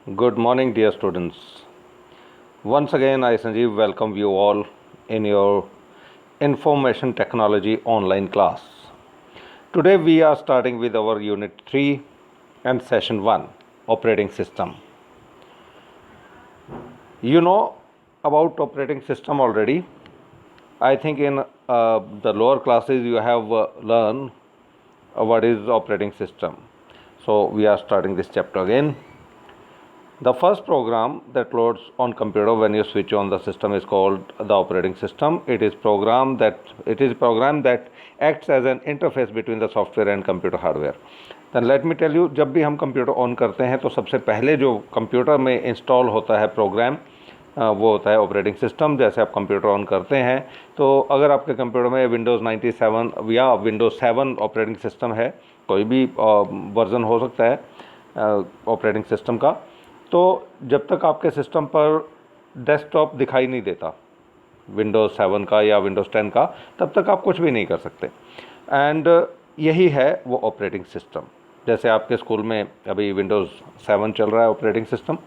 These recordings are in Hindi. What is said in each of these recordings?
Good morning, dear students. Once again, I, Sanjeev, welcome you all in your Information Technology online class. Today, we are starting with our Unit 3 and Session 1 Operating System. You know about operating system already. I think in the lower classes you have learned what is operating system. So, we are starting this chapter again. The first program that loads on computer when you switch on the system is called the operating system. It is a program that acts as an interface between the software and computer hardware. Then let me tell you, जब भी हम कंप्यूटर ऑन करते हैं तो सबसे पहले जो कंप्यूटर में इंस्टॉल होता है प्रोग्राम वो होता है ऑपरेटिंग सिस्टम. जैसे आप कंप्यूटर ऑन करते हैं तो अगर आपके कंप्यूटर में विंडोज़ 97 या विंडोज़ 7 ऑपरेटिंग सिस्टम है, कोई भी वर्जन हो सकता है ऑपरेटिंग सिस्टम का, तो जब तक आपके सिस्टम पर डेस्कटॉप दिखाई नहीं देता विंडोज़ 7 का या विंडोज़ 10 का, तब तक आप कुछ भी नहीं कर सकते. एंड यही है वो ऑपरेटिंग सिस्टम. जैसे आपके स्कूल में अभी विंडोज़ 7 चल रहा है ऑपरेटिंग सिस्टम,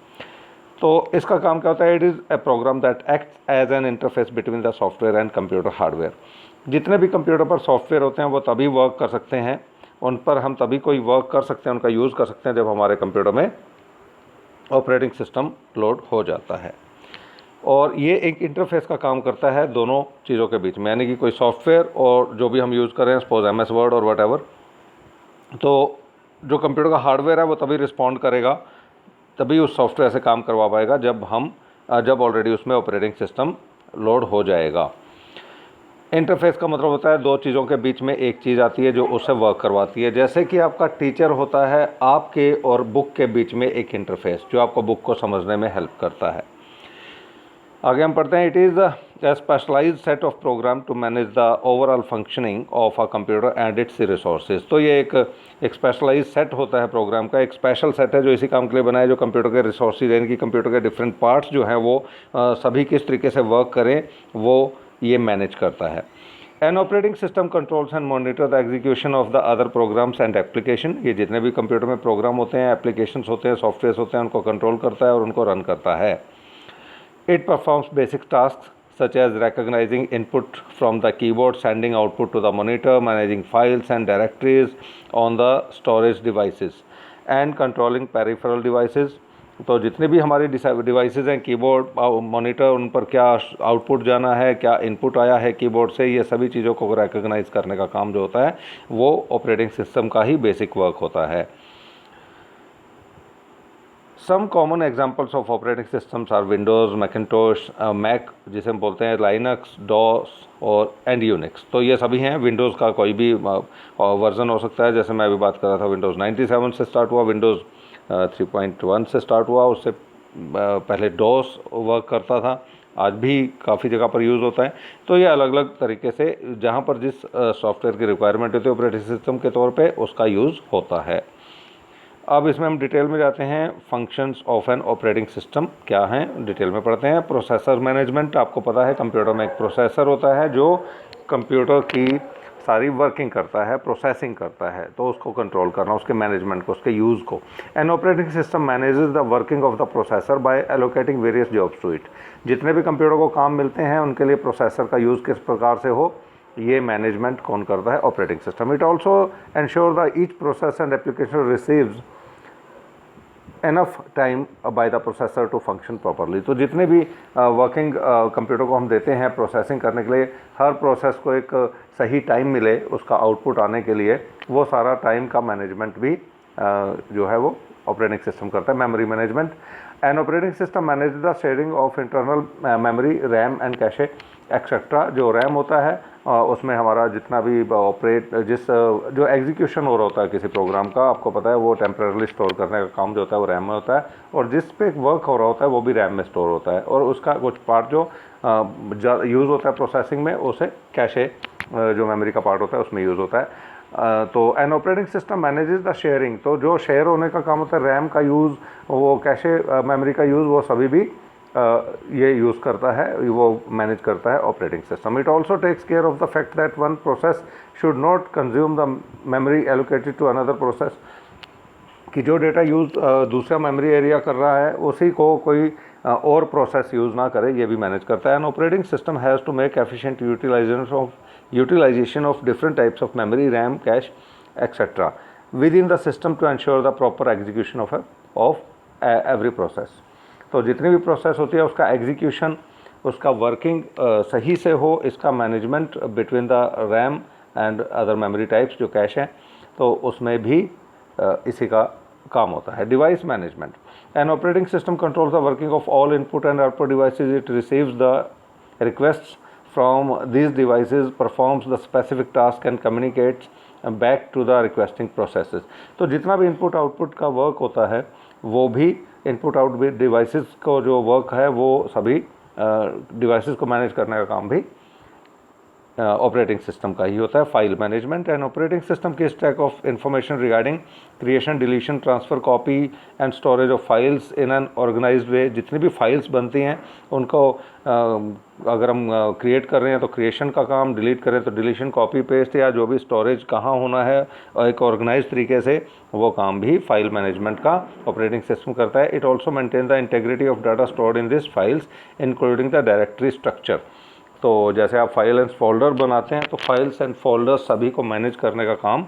तो इसका काम क्या होता है? It is a program that acts as an interface between the software and computer hardware. जितने भी कंप्यूटर पर सॉफ्टवेयर होते हैं वो तभी वर्क कर सकते हैं, उन पर हम तभी कोई वर्क कर सकते हैं, उनका यूज़ कर सकते हैं जब हमारे कंप्यूटर में ऑपरेटिंग सिस्टम लोड हो जाता है. और ये एक इंटरफेस का काम करता है दोनों चीज़ों के बीच में, यानी कि कोई सॉफ्टवेयर और जो भी हम यूज़ कर रहे हैं, सपोज MS वर्ड और वट, तो जो कंप्यूटर का हार्डवेयर है वो तभी रिस्पॉन्ड करेगा, तभी उस सॉफ्टवेयर से काम करवा पाएगा जब ऑलरेडी उसमें ऑपरेटिंग सिस्टम लोड हो जाएगा. इंटरफेस का मतलब होता है दो चीज़ों के बीच में एक चीज़ आती है जो उससे वर्क करवाती है. जैसे कि आपका टीचर होता है, आपके और बुक के बीच में एक इंटरफेस जो आपको बुक को समझने में हेल्प करता है. आगे हम पढ़ते हैं. It is a specialized set of program to manage the overall functioning of a computer and its resources. तो ये एक स्पेशलाइज सेट होता है प्रोग्राम का, एक स्पेशल सेट है जो इसी काम के लिए बना है, जो कंप्यूटर के रिसोर्सेज यानी कि कंप्यूटर के डिफरेंट पार्ट्स जो हैं वो सभी किस तरीके से वर्क करें वो ये मैनेज करता है. An operating system controls and monitor the execution of the other programs and application. ये जितने भी कंप्यूटर में प्रोग्राम होते हैं, एप्लीकेशंस होते हैं, सॉफ्टवेयर होते हैं, उनको कंट्रोल करता है और उनको रन करता है. It performs basic tasks such as recognizing input from the keyboard, sending output to the monitor, managing files and directories on the storage devices, and controlling peripheral devices. तो जितने भी हमारी डिवाइसेस हैं, कीबोर्ड, मॉनिटर, उन पर क्या आउटपुट जाना है, क्या इनपुट आया है कीबोर्ड से, ये सभी चीज़ों को रिकॉग्नाइज करने का काम जो होता है वो ऑपरेटिंग सिस्टम का ही बेसिक वर्क होता है. Some common examples of operating systems are Windows, Macintosh, Mac जिसे हम बोलते हैं, Linux, DOS और एंड यूनिक्स. तो ये सभी हैं. विंडोज़ का कोई भी वर्जन हो सकता है. जैसे मैं अभी बात कर रहा था, विंडोज़ 97 से स्टार्ट हुआ, विंडोज़ 3.1 से स्टार्ट हुआ, उससे पहले DOS वर्क करता था, आज भी काफ़ी जगह पर यूज़ होता है. तो ये अलग अलग तरीके से जहाँ पर जिस सॉफ्टवेयर की रिक्वायरमेंट होती है ऑपरेटिंग सिस्टम के तौर पे उसका यूज़ होता है. अब इसमें हम डिटेल में जाते हैं. Functions of N operating system क्या हैं, डिटेल में पढ़ते हैं. Processor management. आपको पता है कंप्यूटर में एक प्रोसेसर होता है जो कंप्यूटर की सारी वर्किंग करता है, प्रोसेसिंग करता है, तो उसको कंट्रोल करना, उसके मैनेजमेंट को, उसके यूज़ को. An operating system manages the working of the processor by allocating various jobs to it. जितने भी कंप्यूटर को काम मिलते हैं उनके लिए प्रोसेसर का यूज़ किस प्रकार से हो, ये मैनेजमेंट कौन करता है? Operating system. It also ensure the each process and application receives enough time by the processor to function properly. तो जितने भी वर्किंग कंप्यूटर को हम देते हैं प्रोसेसिंग करने के लिए, हर प्रोसेस को एक सही टाइम मिले उसका आउटपुट आने के लिए, वो सारा टाइम का मैनेजमेंट भी जो है वो ऑपरेटिंग सिस्टम करता है. Memory management. N operating system manage the sharing of internal memory, RAM and cache etcetera. जो रैम होता है उसमें हमारा जितना भी जो एग्जीक्यूशन हो रहा होता है किसी प्रोग्राम का, आपको पता है वो टेम्परेली स्टोर करने का काम जो होता है वो रैम में होता है, और जिस पे वर्क हो रहा होता है वो भी रैम में स्टोर होता है, और उसका कुछ पार्ट जो यूज़ होता है प्रोसेसिंग में उसे कैशे जो मेमोरी का पार्ट होता है उसमें यूज़ होता है. तो N operating system manages the sharing. तो जो शेयर होने का काम होता है, रैम का यूज़, वो कैशे मेमोरी का यूज़, वो सभी भी ये यूज़ करता है, वो मैनेज करता है operating system. It also takes care of the fact that one process should not consume the memory allocated to another process. कि जो डेटा यूज़ दूसरा मेमोरी एरिया कर रहा है उसी को कोई और प्रोसेस यूज़ ना करे, ये भी मैनेज करता है। An operating system has to make efficient utilization of different types of memory, RAM, cache etcetera within the system to ensure the proper execution of every process. तो जितनी भी प्रोसेस होती है उसका एग्जीक्यूशन, उसका वर्किंग सही से हो, इसका management between the RAM and other memory types जो कैश हैं, तो उसमें भी इसी का काम होता है। Device management, N operating system controls the working of all input and output devices, it receives the requests from these devices, performs the specific task and communicates back to the requesting processes। तो जितना भी इनपुट आउटपुट का वर्क होता है वो भी इनपुट आउटपुट डिवाइसेस को जो वर्क है वो सभी डिवाइसेस को मैनेज करने का काम भी ऑपरेटिंग सिस्टम का ही होता है। File management, and operating system की stack of information regarding creation, deletion, transfer, copy and storage of files in an organized way. जितनी भी फाइल्स बनती हैं उनको अगर हम क्रिएट कर रहे हैं तो क्रिएशन का काम, डिलीट करें तो डिलीशन, कॉपी पेस्ट या जो भी स्टोरेज कहाँ होना है एक ऑर्गेनाइज तरीके से, वो काम भी फाइल मैनेजमेंट का ऑपरेटिंग सिस्टम करता है। It also maintain the integrity of data stored in this files including the directory structure. तो जैसे आप फाइल एंड फोल्डर बनाते हैं तो फाइल्स एंड फोल्डर्स सभी को मैनेज करने का काम,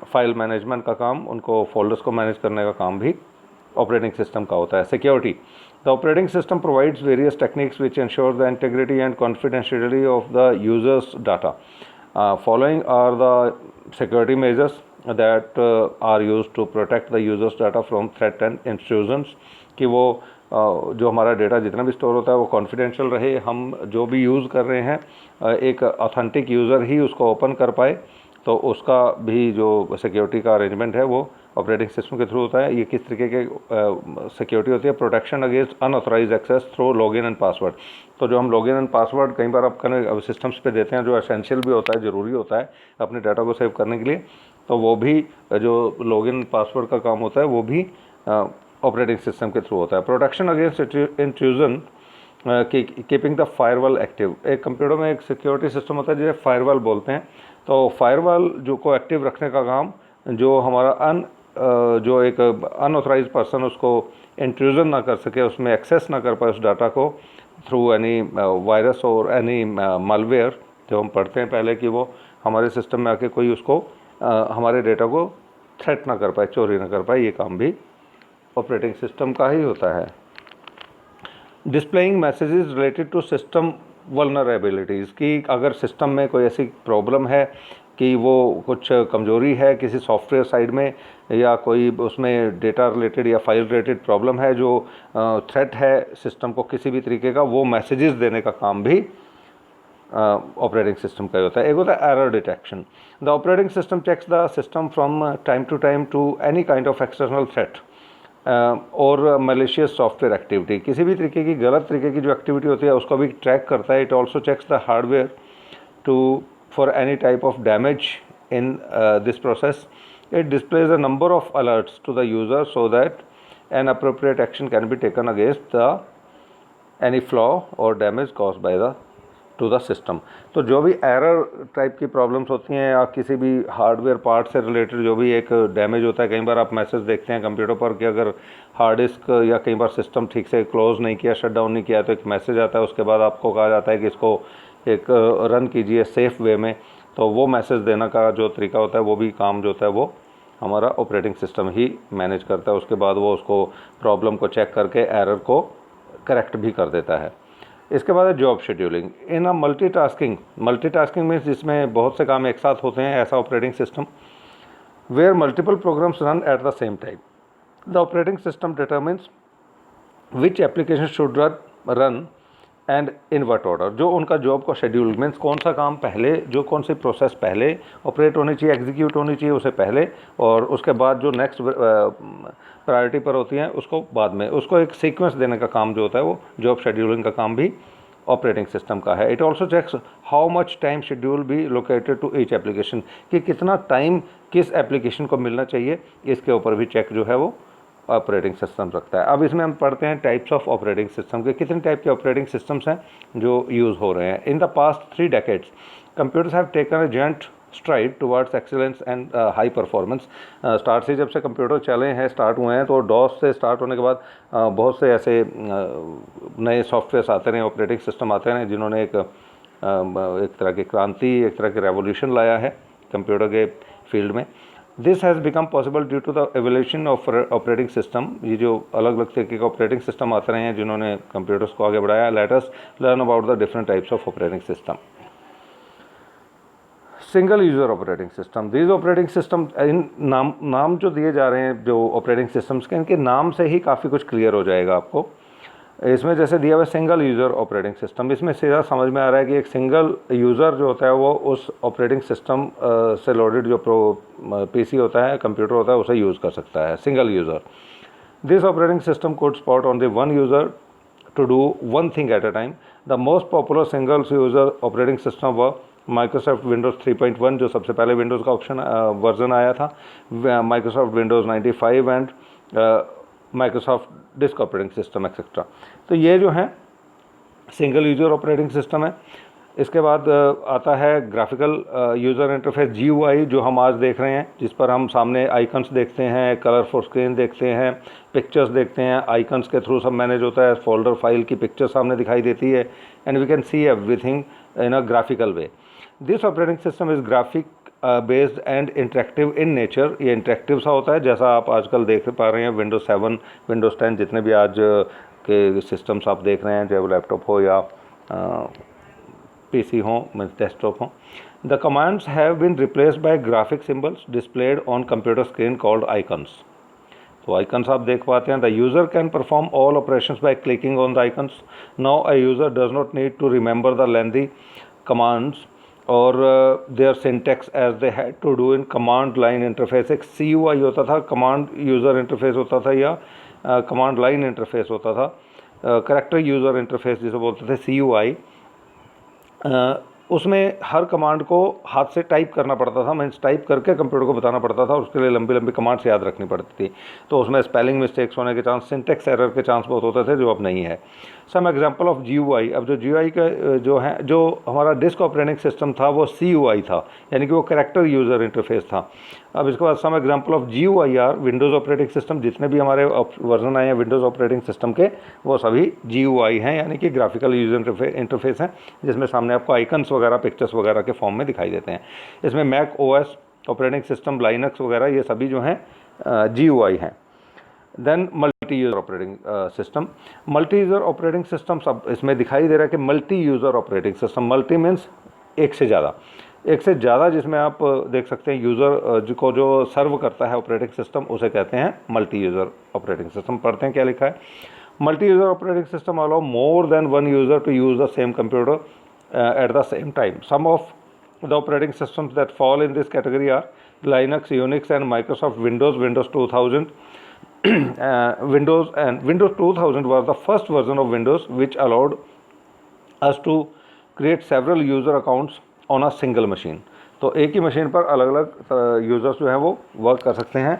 फाइल मैनेजमेंट का काम, उनको फोल्डर्स को मैनेज करने का काम भी ऑपरेटिंग सिस्टम का होता है। Security, the operating system provides various techniques which ensure the integrity and confidentiality of the users data. Following are the security measures that are used to protect the users data from threat and intrusions, कि वो जो हमारा डेटा जितना भी स्टोर होता है वो कॉन्फिडेंशियल रहे, हम जो भी यूज़ कर रहे हैं एक ऑथेंटिक यूज़र ही उसको ओपन कर पाए, तो उसका भी जो सिक्योरिटी का अरेंजमेंट है वो ऑपरेटिंग सिस्टम के थ्रू होता है। ये किस तरीके के सिक्योरिटी होती है? Protection against unauthorized access through login and password. तो जो हम लॉगिन एंड पासवर्ड कई बार आप सिस्टम्स पे देते हैं जो एसेंशियल भी होता है, ज़रूरी होता है अपने डाटा को सेव करने के लिए, तो वो भी जो लॉगिन पासवर्ड का काम होता है वो भी ऑपरेटिंग सिस्टम के थ्रू होता है। Protection against intrusion, keeping the firewall active. एक कंप्यूटर में एक सिक्योरिटी सिस्टम होता है जिसे फायरवॉल बोलते हैं। तो फायरवॉल जो को एक्टिव रखने का काम, जो हमारा जो एक अनऑथराइज पर्सन उसको इंट्रूजन ना कर सके, उसमें एक्सेस ना कर पाए उस डाटा को थ्रू एनी वायरस और एनी मालवेयर, जो हम पढ़ते हैं पहले कि वो हमारे सिस्टम में आके कोई उसको हमारे डेटा को थ्रेट ना कर पाए, चोरी ना कर पाए, ये काम भी ऑपरेटिंग सिस्टम का ही होता है। Displaying messages related to system vulnerabilities, कि अगर सिस्टम में कोई ऐसी प्रॉब्लम है कि वो कुछ कमजोरी है किसी सॉफ्टवेयर साइड में, या कोई उसमें डेटा रिलेटेड या फाइल रिलेटेड प्रॉब्लम है जो थ्रेट है सिस्टम को किसी भी तरीके का, वो मैसेजेस देने का काम भी ऑपरेटिंग सिस्टम का ही होता है। एक होता है error detection, the operating system checks the system from time to any kind of external threat और मलेशियस सॉफ्टवेयर एक्टिविटी। किसी भी तरीके की गलत तरीके की जो एक्टिविटी होती है उसको भी ट्रैक करता है। It also checks the hardware too for any type of damage in this process. It displays a number of alerts to the user so that an appropriate action can be taken against the any flaw और damage caused by the to the system. तो जो भी एरर टाइप की प्रॉब्लम्स होती हैं या किसी भी हार्डवेयर पार्ट से रिलेटेड जो भी एक डैमेज होता है, कई बार आप मैसेज देखते हैं कंप्यूटर पर कि अगर हार्ड डिस्क या कई बार सिस्टम ठीक से क्लोज़ नहीं किया, शट डाउन नहीं किया, तो एक मैसेज आता है, उसके बाद आपको कहा जाता है कि इसको एक रन कीजिए सेफ़ वे में। तो वो मैसेज देने का जो तरीका होता है वो भी काम जो होता है वो हमारा ऑपरेटिंग सिस्टम ही मैनेज करता है। उसके बाद वो उसको प्रॉब्लम को चेक करके एरर को करेक्ट भी कर देता है। इसके बाद है job scheduling in a multitasking means जिसमें बहुत से काम एक साथ होते हैं, ऐसा operating system where multiple programs run at the same time. The operating system determines which application should run and in what order. जो उनका जॉब का शेड्यूल मीन्स कौन सा काम पहले, जो कौन सी प्रोसेस पहले ऑपरेट होनी चाहिए, एग्जीक्यूट होनी चाहिए उसे पहले, और उसके बाद जो नेक्स्ट प्रायोरिटी पर होती हैं उसको बाद में, उसको एक सीक्वेंस देने का काम जो होता है वो जॉब शेड्यूलिंग का काम भी ऑपरेटिंग सिस्टम का है। It also checks how much time schedule be located to each application, कि कितना टाइम किस एप्लीकेशन को मिलना चाहिए, इसके ऊपर भी चेक जो है वो ऑपरेटिंग सिस्टम रखता है। अब इसमें हम पढ़ते हैं टाइप्स ऑफ ऑपरेटिंग सिस्टम के, कितने टाइप के ऑपरेटिंग सिस्टम्स हैं जो यूज़ हो रहे हैं। In the past 3 decades computers have taken a joint STRIDE towards excellence and high performance. Start से जब से कंप्यूटर चले हैं, स्टार्ट हुए हैं, तो डॉस से स्टार्ट होने के बाद बहुत से ऐसे नए सॉफ्टवेयर्स आते रहे, ऑपरेटिंग सिस्टम आते रहे, जिन्होंने एक तरह की क्रांति, एक तरह की रेवोल्यूशन लाया है कंप्यूटर के फील्ड में। This has become possible due to the evolution of operating system. ये जो अलग अलग तरीके के ऑपरेटिंग सिस्टम आते रहे हैं जिन्होंने कंप्यूटर्स को आगे बढ़ाया। Let us learn about the different types of operating system. Single user operating system, these operating system, इन नाम जो दिए जा रहे हैं जो ऑपरेटिंग सिस्टम्स के, इनके नाम से ही काफ़ी कुछ क्लियर हो जाएगा आपको। इसमें जैसे दिया हुआ सिंगल यूज़र ऑपरेटिंग सिस्टम, इसमें सीधा समझ में आ रहा है कि एक सिंगल यूज़र जो होता है वो उस ऑपरेटिंग सिस्टम से लोडेड जो पीसी होता है, कंप्यूटर होता है, उसे यूज़ कर सकता है। Single user, this operating system could spot on the one user to do one thing at a time. The most popular single user operating system were Microsoft Windows 3.1 जो सबसे पहले विंडोज़ का ऑप्शन वर्जन आया था, Microsoft Windows 95 and Microsoft disk operating system etcetera. तो ये जो है सिंगल यूज़र ऑपरेटिंग सिस्टम है। इसके बाद आता है ग्राफिकल यूज़र इंटरफेस, GUI, जो हम आज देख रहे हैं, जिस पर हम सामने आइकन्स देखते हैं, कलरफुल स्क्रीन देखते हैं, पिक्चर्स देखते हैं, आइकन्स के थ्रू सब मैनेज होता है, फोल्डर फाइल की पिक्चर सामने दिखाई देती है, and we can see everything in a graphical way. This operating system is graphic based and interactive in nature. ये इंटरेक्टिव सा होता है, जैसा आप आजकल देख पा रहे हैं विंडोज़ 7, विंडोज़ 10, जितने भी आज के सिस्टम्स आप देख रहे हैं, चाहे वो लैपटॉप हो या PC हो, डेस्कटॉप हो। The commands have been replaced by graphic symbols displayed on computer screen called icons. तो आइकन्स आप देख पाते हैं। The user can perform all operations by clicking on the icons. Now a user does not need to remember the lengthy commands और their syntax as they had to do in command line interface. एक CUI होता था, कमांड यूज़र इंटरफेस होता था, या कमांड लाइन इंटरफेस होता था, करैक्टर यूज़र इंटरफेस जिसे बोलते थे, CUI। उसमें हर कमांड को हाथ से टाइप करना पड़ता था, मीन्स टाइप करके कंप्यूटर को बताना पड़ता था, और उसके लिए लंबी लंबी कमांड्स याद रखनी पड़ती थी। तो उसमें स्पेलिंग मिस्टेक्स होने के चांस, सिंटेक्स एरर के चांस बहुत होते थे, जो अब नहीं है। सम एग्जांपल ऑफ GUI, अब जो GUI का जो हमारा डिस्क ऑपरेटिंग सिस्टम था वो CUI था, यानी कि वो कैरेक्टर यूज़र इंटरफेस था। अब इसके बाद some example of GUI are Windows operating system. जितने भी हमारे वर्जन आए हैं विंडोज़ ऑपरेटिंग सिस्टम के, वो सभी GUI हैं, यानी कि ग्राफिकल यूज़र इंटरफेस हैं, जिसमें सामने आपको आइकन्स वगैरह, पिक्चर्स वगैरह के फॉर्म में दिखाई देते हैं। इसमें Mac OS operating system, Linux वगैरह, ये सभी जो हैं GUI हैं। Then multi user operating system, multi user operating system सब इसमें दिखाई दे रहा है कि multi user operating system, multi means एक से ज़्यादा, जिसमें आप देख सकते हैं यूज़र को जो सर्व करता है ऑपरेटिंग सिस्टम, उसे कहते हैं मल्टी यूज़र ऑपरेटिंग सिस्टम। पढ़ते हैं क्या लिखा है। Multi user operating system allow more than one user to use the same computer at the same time. Some of the operating systems that fall in this category are Linux, Unix, and Microsoft Windows, Windows 2000. Windows 2000 was the first version of Windows which allowed us to create several user accounts on a single machine. तो एक ही मशीन पर अलग अलग यूज़र्स जो हैं वो वर्क कर सकते हैं।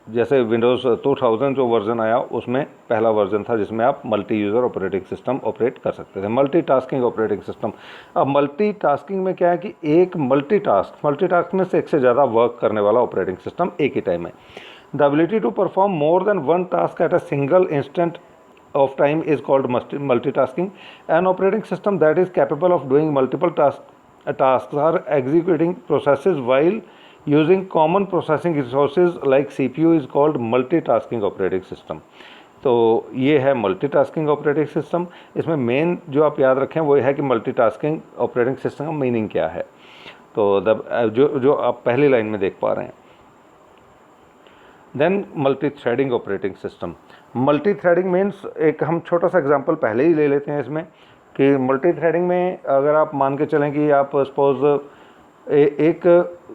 जैसे विंडोज़ 2000 जो वर्जन आया, उसमें पहला वर्जन था जिसमें आप multi user operating system operate कर सकते थे। मल्टीटास्किंग ऑपरेटिंग सिस्टम, अब मल्टीटास्किंग में क्या है कि एक मल्टीटास्क में से एक से ज़्यादा वर्क करने वाला ऑपरेटिंग सिस्टम एक ही टाइम में। The ability to perform more than one task at a single instant of time is called multitasking. An operating system that is capable of doing multiple tasks or executing processes while using common processing resources like CPU is called multitasking operating system. तो ये है मल्टीटास्किंग ऑपरेटिंग सिस्टम। इसमें मेन जो आप याद रखें वो है कि मल्टीटास्किंग ऑपरेटिंग सिस्टम का मीनिंग क्या है। तो जो आप पहली लाइन में देख पा रहे हैं। Then multi threading operating system. Multi threading means, एक हम छोटा सा एग्जांपल पहले ही ले लेते हैं इसमें, कि मल्टी थ्रेडिंग में अगर आप मान के चलें कि आप सपोज एक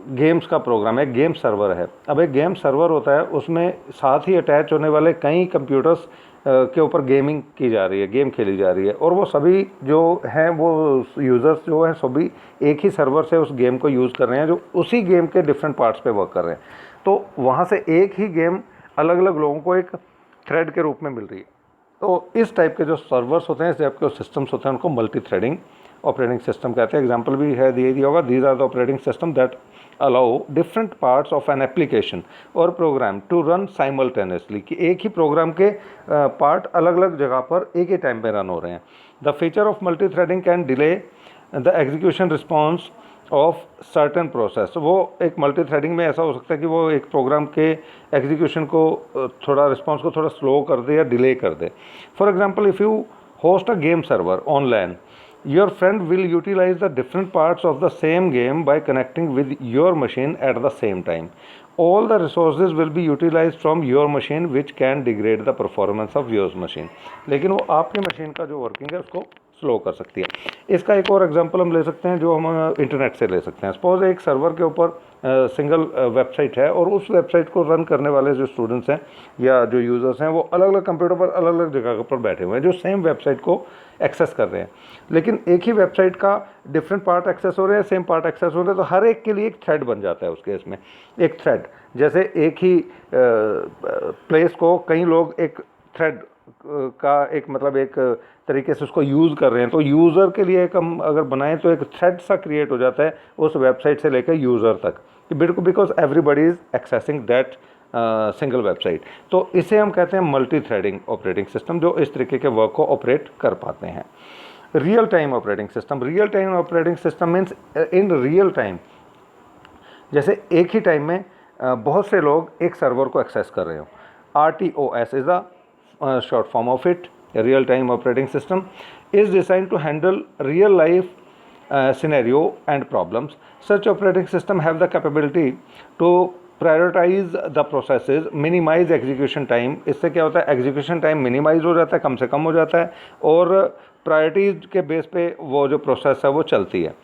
गेम्स का प्रोग्राम है, गेम सर्वर है। अब एक गेम सर्वर होता है, उसमें साथ ही अटैच होने वाले कई कंप्यूटर्स के ऊपर गेमिंग की जा रही है, गेम खेली जा रही है, और वो सभी जो हैं वो यूज़र्स जो हैं सभी एक ही सर्वर से उस गेम को यूज़ कर रहे हैं, जो उसी गेम के डिफरेंट पार्ट्स पे वर्क कर रहे हैं। तो वहाँ से एक ही गेम अलग अलग लोगों को एक थ्रेड के रूप में मिल रही है। तो इस टाइप के जो सर्वर्स होते हैं, इस टाइप के सिस्टम्स होते हैं, उनको मल्टी थ्रेडिंग ऑपरेटिंग सिस्टम कहते हैं। एग्जाम्पल भी है दिया होगा, these are the operating system that allow different parts of an application और प्रोग्राम टू रन साइमल्टेनियसली, कि एक ही प्रोग्राम के पार्ट अलग अलग जगह पर एक ही टाइम पे रन हो रहे हैं। The feature of multi threading can delay the execution response of certain process. वो एक मल्टी थ्रेडिंग में ऐसा हो सकता है कि वो एक प्रोग्राम के एग्जीक्यूशन को थोड़ा रिस्पॉन्स को थोड़ा स्लो कर दे या डिले कर दे। For example, if you host a game server online, your friend will utilize the different parts of the same game by connecting with your machine at the same time. All the resources will be utilized from your machine, which can degrade the performance of your machine. लेकिन वो आपकी मशीन का जो वर्किंग है उसको स्लो कर सकती है। इसका एक और एग्जांपल हम ले सकते हैं जो हम इंटरनेट से ले सकते हैं। सपोज एक सर्वर के ऊपर सिंगल वेबसाइट है और उस वेबसाइट को रन करने वाले जो स्टूडेंट्स हैं या जो यूज़र्स हैं वो अलग अलग कंप्यूटर पर अलग अलग जगह पर बैठे हुए हैं जो सेम वेबसाइट को एक्सेस कर रहे हैं, लेकिन एक ही वेबसाइट का डिफरेंट पार्ट एक्सेस हो रहे हैं, सेम पार्ट एक्सेस हो रहे हैं, तो हर एक के लिए एक थ्रेड बन जाता है। उस केस में एक थ्रेड, जैसे एक ही प्लेस को कई लोग एक थ्रेड का एक मतलब एक तरीके से उसको यूज़ कर रहे हैं, तो यूज़र के लिए एक हम अगर बनाएं तो एक थ्रेड सा क्रिएट हो जाता है उस वेबसाइट से लेकर यूज़र तक, because everybody is accessing that single website. तो इसे हम कहते हैं मल्टी थ्रेडिंग ऑपरेटिंग सिस्टम, जो इस तरीके के वर्क को ऑपरेट कर पाते हैं। Real time operating system, real time operating system means in real time, जैसे एक ही टाइम में बहुत से लोग एक सर्वर को एक्सेस कर रहे हो। RTOS is the short form of it. Real time operating system is designed to handle real life scenario and problems. Such operating system have the capability to prioritize the processes, minimize execution time. इससे क्या होता है, execution time minimize हो जाता है, कम से कम हो जाता है, और प्रायोरिटीज़ के बेस पे वो जो प्रोसेस है वो चलती है।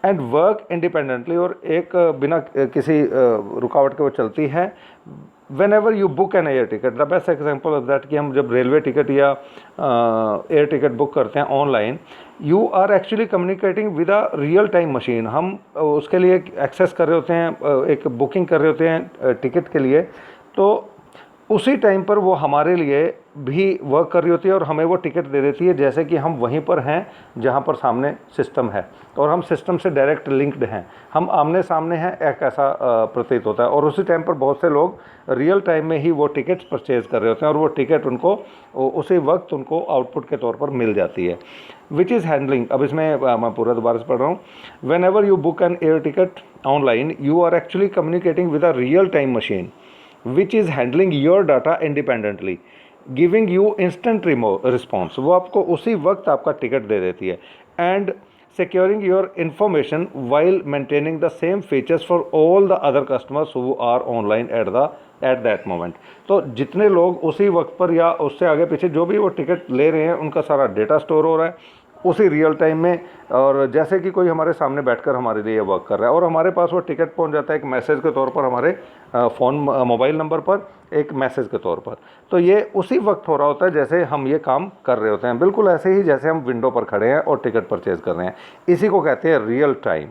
एंड वर्क इंडिपेंडेंटली, और एक बिना किसी रुकावट के वो चलती है। Whenever you book an air ticket, the best example of that कि हम जब रेलवे टिकट या एयर टिकट बुक करते हैं online, you are actually communicating with a real time machine. हम उसके लिए एक्सेस कर रहे होते हैं, एक बुकिंग कर रहे होते हैं टिकट के लिए, तो उसी टाइम पर वो हमारे लिए भी वर्क कर रही होती है और हमें वो टिकट दे देती है, जैसे कि हम वहीं पर हैं जहाँ पर सामने सिस्टम है और हम सिस्टम से डायरेक्ट लिंक्ड हैं, हम आमने सामने हैं, एक ऐसा प्रतीत होता है। और उसी टाइम पर बहुत से लोग रियल टाइम में ही वो टिकट्स परचेज़ कर रहे होते हैं और वो टिकट उनको उसी वक्त उनको आउटपुट के तौर पर मिल जाती है। विच इज़ हैंडलिंग, अब इसमें मैं पूरा दोबारा से पढ़ रहा हूँ। Whenever you book an air ticket online, you are actually communicating with a real time machine which is handling your data independently, giving you instant response। वो आपको उसी वक्त आपका टिकट दे देती है। and securing your information while maintaining the same features for all the other customers who are online at that moment। तो जितने लोग उसी वक्त पर या उससे आगे पीछे जो भी वो टिकट ले रहे हैं उनका सारा डेटा स्टोर हो रहा है उसी रियल टाइम में, और जैसे कि कोई हमारे सामने बैठकर हमारे लिए वर्क कर रहा है और हमारे पास वो टिकट पहुंच जाता है एक मैसेज के तौर पर हमारे फ़ोन मोबाइल नंबर पर, एक मैसेज के तौर पर। तो ये उसी वक्त हो रहा होता है जैसे हम ये काम कर रहे होते हैं, बिल्कुल ऐसे ही जैसे हम विंडो पर खड़े हैं और टिकट परचेज कर रहे हैं। इसी को कहते हैं real time.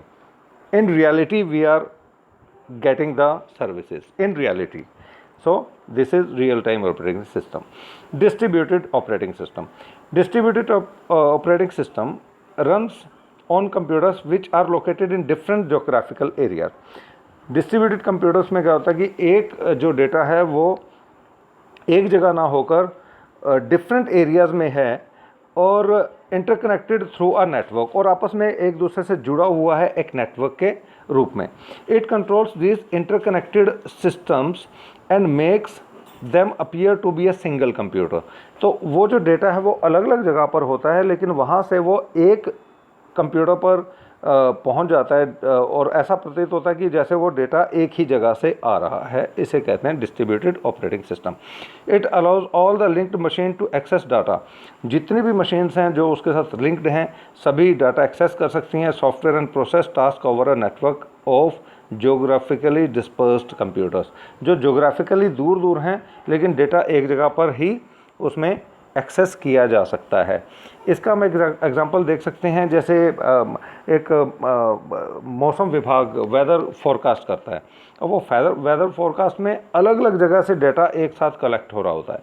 In reality we are getting the services in reality. So this is real time operating system. Distributed operating system. Distributed operating system runs on computers which are located in different geographical areas. Distributed computers में क्या होता है कि एक जो डेटा है वो एक जगह ना होकर डिफरेंट एरियाज़ में है और इंटरकनेक्टेड थ्रू अ नेटवर्क, और आपस में एक दूसरे से जुड़ा हुआ है एक नेटवर्क के रूप में। It controls this interconnected systems and makes them appear to be a single computer. तो वो जो डेटा है वो अलग अलग जगह पर होता है लेकिन वहाँ से वो एक कंप्यूटर पर पहुंच जाता है और ऐसा प्रतीत होता है कि जैसे वो डेटा एक ही जगह से आ रहा है। इसे कहते हैं distributed operating system. It allows all the linked machine to access data. जितनी भी मशीन्स हैं जो उसके साथ लिंक्ड हैं सभी डाटा एक्सेस कर सकती हैं। Software and process task over a network of geographically dispersed computers. जो जोग्राफिकली दूर दूर हैं लेकिन डेटा एक जगह पर ही उसमें एक्सेस किया जा सकता है। इसका हम एग्जांपल देख सकते हैं, जैसे एक मौसम विभाग वेदर फोरकास्ट करता है और वो वेदर फोरकास्ट में अलग अलग जगह से डेटा एक साथ कलेक्ट हो रहा होता है,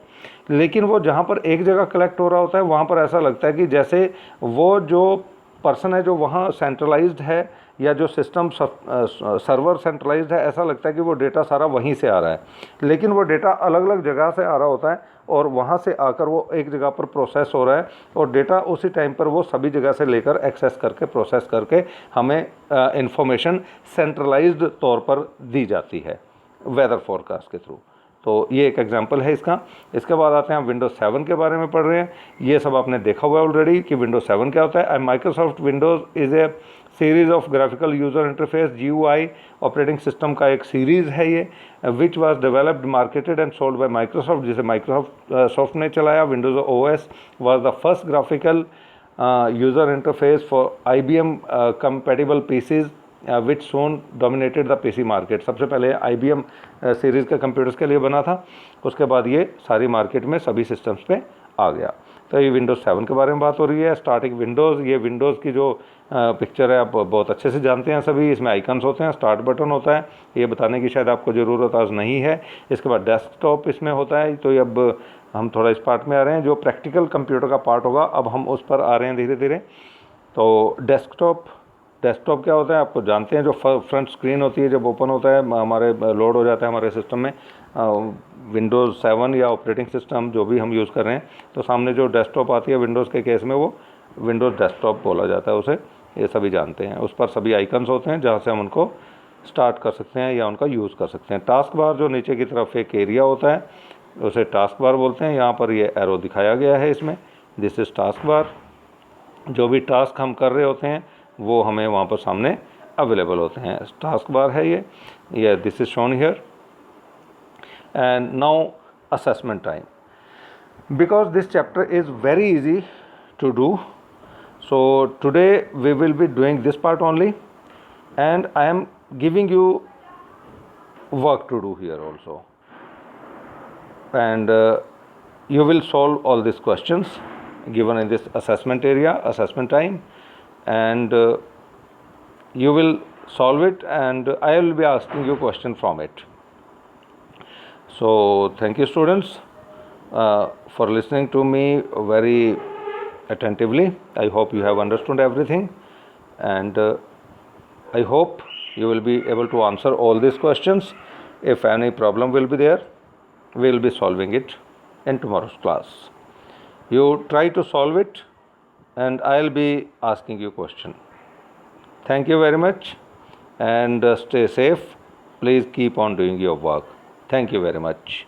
लेकिन वो जहाँ पर एक जगह कलेक्ट हो रहा होता है वहाँ पर ऐसा लगता है कि जैसे वो जो पर्सन है जो वहाँ सेंट्रलाइज्ड है या जो सिस्टम सर्वर सेंट्रलाइज्ड है, ऐसा लगता है कि वो डेटा सारा वहीं से आ रहा है, लेकिन वो डेटा अलग अलग जगह से आ रहा होता है और वहाँ से आकर वो एक जगह पर प्रोसेस हो रहा है और डेटा उसी टाइम पर वो सभी जगह से लेकर एक्सेस करके प्रोसेस करके हमें इंफॉर्मेशन सेंट्रलाइज्ड तौर पर दी जाती है वेदर फोरकास्ट के थ्रू। तो ये एक एग्जांपल है इसका। इसके बाद आते हैं, हम विंडोज़ 7 के बारे में पढ़ रहे हैं। ये सब आपने देखा हुआ है ऑलरेडी कि विंडोज़ 7 क्या होता है। Microsoft Windows is a series of graphical user interface, GUI operating system का एक सीरीज़ है ये, which was developed, marketed and sold by Microsoft, जिसे माइक्रोसॉफ्ट ने चलाया। Windows OS was the first graphical user interface for IBM compatible PCs which soon dominated the PC market. सबसे पहले IBM सीरीज़ के कंप्यूटर्स के लिए बना था, उसके बाद ये सारी मार्केट में सभी सिस्टम्स पे आ गया। तो ये विंडोज़ 7 के बारे में बात हो रही है। स्टार्टिंग विंडोज़, ये विंडोज़ की जो पिक्चर है आप बहुत अच्छे से जानते हैं सभी। इसमें आइकन्स होते हैं, स्टार्ट बटन होता है, ये बताने की शायद आपको ज़रूरत आज नहीं है। इसके बाद डेस्कटॉप इसमें होता है। तो अब हम थोड़ा इस पार्ट में आ रहे हैं, जो प्रैक्टिकल कंप्यूटर का पार्ट होगा अब हम उस पर आ रहे हैं धीरे धीरे। तो डेस्कटॉप क्या होता है आपको जानते हैं, जो फ्रंट स्क्रीन होती है जब ओपन होता है, हमारे लोड हो जाता है हमारे सिस्टम में विंडोज़ 7 या ऑपरेटिंग सिस्टम जो भी हम यूज़ कर रहे हैं, तो सामने जो डेस्कटॉप आती है विंडोज़ के केस में वो विंडोज़ डेस्कटॉप बोला जाता है उसे, ये सभी जानते हैं। उस पर सभी आइकन्स होते हैं जहाँ से हम उनको स्टार्ट कर सकते हैं या उनका यूज़ कर सकते हैं। टास्क बार जो नीचे की तरफ एक एरिया होता है उसे टास्क बार बोलते हैं। यहाँ पर ये एरो दिखाया गया है इसमें, दिस इज़ टास्क बार। जो भी टास्क हम कर रहे होते हैं वो हमें वहाँ पर सामने अवेलेबल होते हैं। टास्क बार है ये this is shown here. And now assessment time, because this chapter is very easy to do, so today we will be doing this part only, and I am giving you work to do here also, and you will solve all these questions given in this assessment area, assessment time, and you will solve it and I will be asking you question from it. So thank you students for listening to me very attentively. I hope you have understood everything, and I hope you will be able to answer all these questions. If any problem will be there, we will be solving it in tomorrow's class. You try to solve it and I will be asking you question. Thank you very much, and stay safe. Please keep on doing your work. Thank you very much.